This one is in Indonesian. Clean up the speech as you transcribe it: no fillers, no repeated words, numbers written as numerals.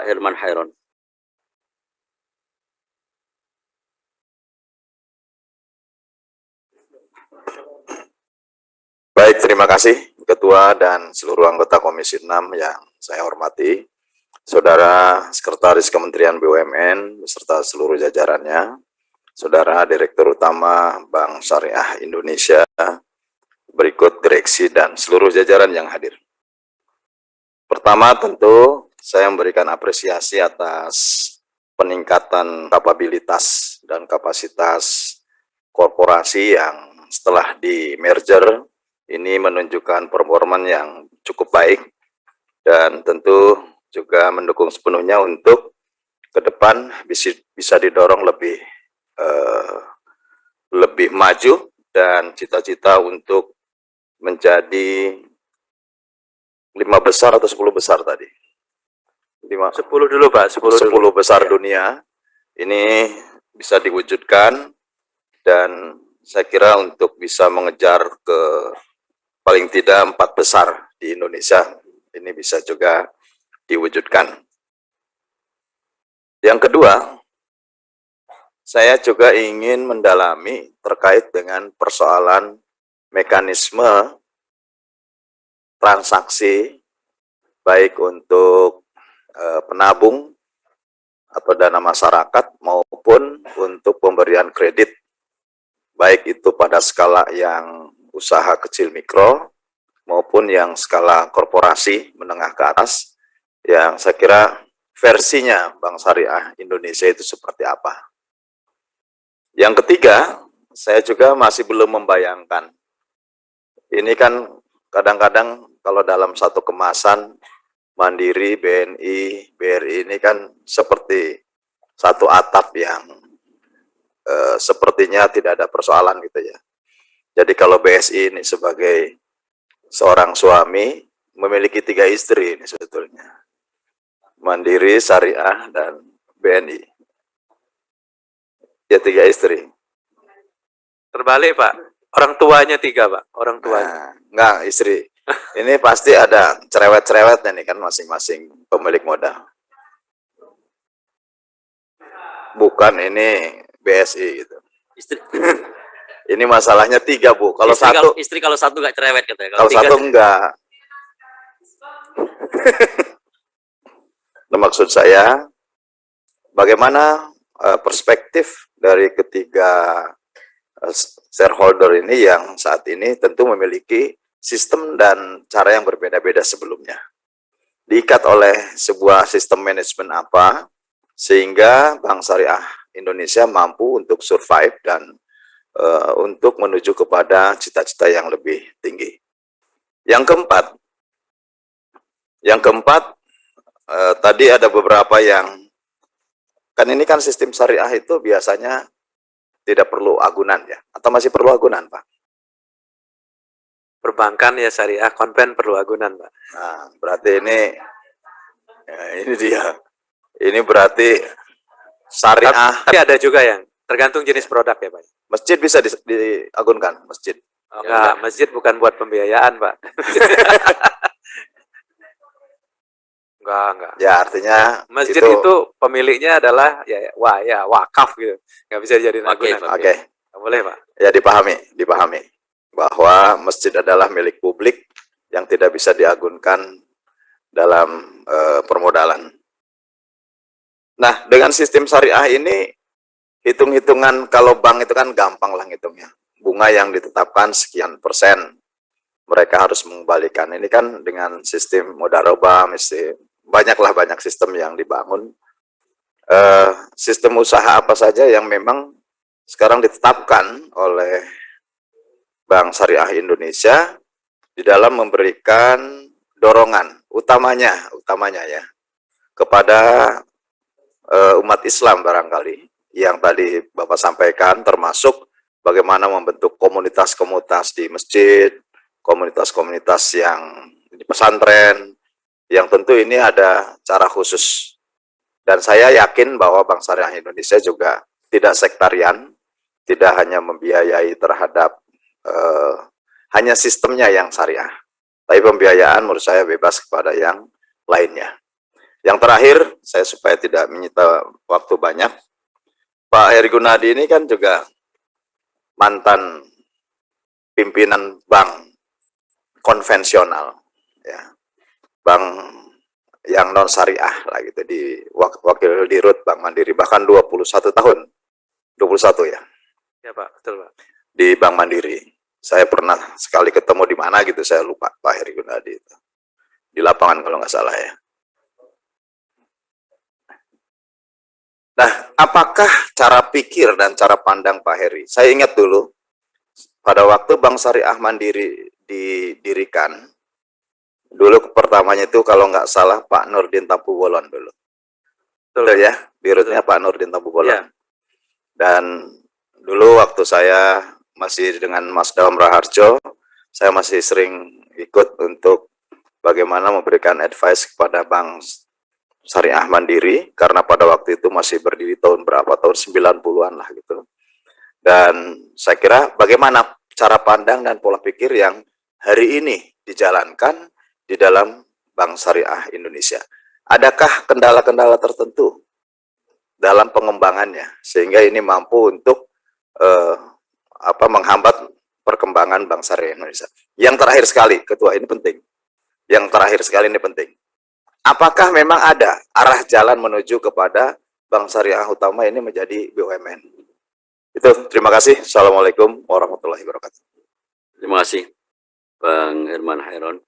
Pak Herman Hairon. Baik, terima kasih Ketua dan seluruh anggota Komisi 6 yang saya hormati, Saudara Sekretaris Kementerian BUMN beserta seluruh jajarannya, Saudara Direktur Utama Bank Syariah Indonesia, berikut direksi dan seluruh jajaran yang hadir. Pertama, tentu saya memberikan apresiasi atas peningkatan kapabilitas dan kapasitas korporasi yang setelah di merger ini menunjukkan performa yang cukup baik dan tentu juga mendukung sepenuhnya untuk ke depan bisa didorong lebih maju dan cita-cita untuk menjadi 5 besar atau 10 besar tadi? 10 dulu Pak, 10 besar dunia ini bisa diwujudkan, dan saya kira untuk bisa mengejar ke paling tidak 4 besar di Indonesia ini bisa juga diwujudkan. Yang kedua, saya juga ingin mendalami terkait dengan persoalan mekanisme transaksi baik untuk penabung atau dana masyarakat maupun untuk pemberian kredit, baik itu pada skala yang usaha kecil mikro maupun yang skala korporasi menengah ke atas, yang saya kira versinya Bank Syariah Indonesia itu seperti apa. Yang ketiga, saya juga masih belum membayangkan, ini kan kadang-kadang kalau dalam satu kemasan Mandiri, BNI, BRI ini kan seperti satu atap yang sepertinya tidak ada persoalan gitu ya. Jadi kalau BSI ini sebagai seorang suami memiliki 3 istri ini sebetulnya. Mandiri, Syariah, dan BNI. Ya 3 istri. Terbalik Pak, orang tuanya 3 Pak, orang tuanya. Nah, enggak, istri. Ini pasti ada cerewet-cerewetnya nih kan masing-masing pemilik modal. Bukan ini BSI gitu. Istri, Ini masalahnya 3 Bu. Kalau istri kalau satu nggak cerewet katanya. Kalau satu enggak. Nah, maksud saya, bagaimana perspektif dari ketiga shareholder ini yang saat ini tentu memiliki sistem dan cara yang berbeda-beda sebelumnya. Diikat oleh sebuah sistem manajemen apa, sehingga Bank Syariah Indonesia mampu untuk survive dan untuk menuju kepada cita-cita yang lebih tinggi. Yang keempat, tadi ada beberapa yang, kan ini kan sistem syariah itu biasanya tidak perlu agunan ya, atau masih perlu agunan Pak? Perbankan ya syariah, konven perlu agunan Pak. Nah, berarti ini, ya, ini dia. Ini berarti syariah. Tapi ada juga yang tergantung jenis produk ya Pak. Masjid bisa diagunkan, masjid. Oh, enggak, masjid bukan buat pembiayaan Pak. Enggak. Ya artinya masjid itu pemiliknya adalah wakaf gitu. Nggak bisa jadi agunan. Oke. Boleh Pak. Ya dipahami bahwa masjid adalah milik publik yang tidak bisa diagunkan dalam permodalan. Nah, dengan sistem syariah ini, hitung-hitungan kalau bank itu kan gampang lah ngitungnya. Bunga yang ditetapkan sekian persen, mereka harus mengembalikan. Ini kan dengan sistem mudharabah, banyak sistem yang dibangun. Sistem usaha apa saja yang memang sekarang ditetapkan oleh Bank Syariah Indonesia di dalam memberikan dorongan utamanya ya kepada umat Islam barangkali yang tadi Bapak sampaikan, termasuk bagaimana membentuk komunitas-komunitas di masjid, komunitas-komunitas yang di pesantren, yang tentu ini ada cara khusus. Dan saya yakin bahwa Bank Syariah Indonesia juga tidak sektarian, tidak hanya membiayai terhadap hanya sistemnya yang syariah, tapi pembiayaan menurut saya bebas kepada yang lainnya. Yang terakhir, saya supaya tidak menyita waktu banyak, Pak Heri Gunadi ini kan juga mantan pimpinan bank konvensional, ya, bank yang non syariah lah gitu, di wakil dirut Bank Mandiri, bahkan 21 tahun, 21 ya, Ya Pak, betul Pak. di Bank Mandiri. Saya pernah sekali ketemu di mana gitu, saya lupa Pak Heri Gunadi itu. Di lapangan kalau nggak salah ya. Nah, apakah cara pikir dan cara pandang Pak Heri? Saya ingat dulu, pada waktu Bank Syariah Mandiri didirikan, dulu pertamanya itu kalau nggak salah Pak Nurdin Tampu-Bolon dulu. Betul ya, dirutnya Pak Nurdin Tampu-Bolon. Ya. Dan dulu waktu saya masih dengan Mas Dawam Raharjo, saya masih sering ikut untuk bagaimana memberikan advice kepada Bank Syariah Mandiri, karena pada waktu itu masih berdiri tahun berapa, tahun 90-an lah gitu. Dan saya kira bagaimana cara pandang dan pola pikir yang hari ini dijalankan di dalam Bank Syariah Indonesia. Adakah kendala-kendala tertentu dalam pengembangannya sehingga ini mampu untuk menghambat perkembangan Bank Syariah Indonesia? Yang terakhir sekali, Ketua, ini penting. Yang terakhir sekali ini penting. Apakah memang ada arah jalan menuju kepada Bank Syariah Utama ini menjadi BUMN? Itu, terima kasih. Assalamualaikum warahmatullahi wabarakatuh. Terima kasih, Bang Herman Hairon.